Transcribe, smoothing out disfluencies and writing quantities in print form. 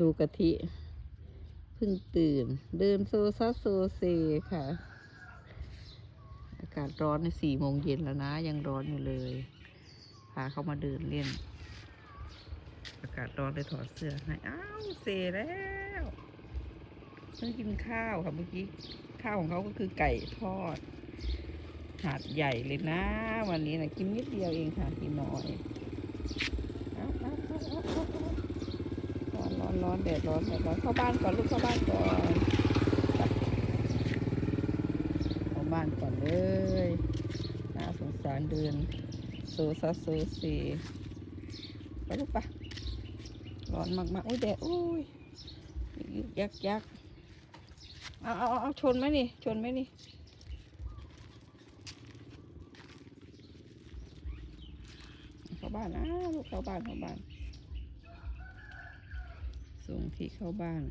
ดูกะทิเพิ่งตื่นเดินโซซัสโซเซค่ะอากาศร้อนใน4 โมงเย็นแล้วนะยังร้อนอยู่เลยพาเขามาเดินเล่นอากาศร้อนเลยถอดเสื้อให้อ้าวเซแล้วเพิ่งกินข้าวค่ะเมื่อกี้ข้าวของเขาก็คือไก่ทอดถาดใหญ่เลยนะวันนี้นะกินนิดเดียวเองค่ะกินน้อยร้อนแดดร้อนเข้าบ้านก่อนลูกเข้าบ้านก่อนเข้าบ้านก่อนเลยน่าสงสารเดินโซซัสโซเซไปลูกปะร้อนมากอุ้ยแดดอุ้ยยักเอาชนไหมนี่ชนไหมนี่เข้าบ้านนะลูกเข้าบ้านส่งที่เข้าบ้าน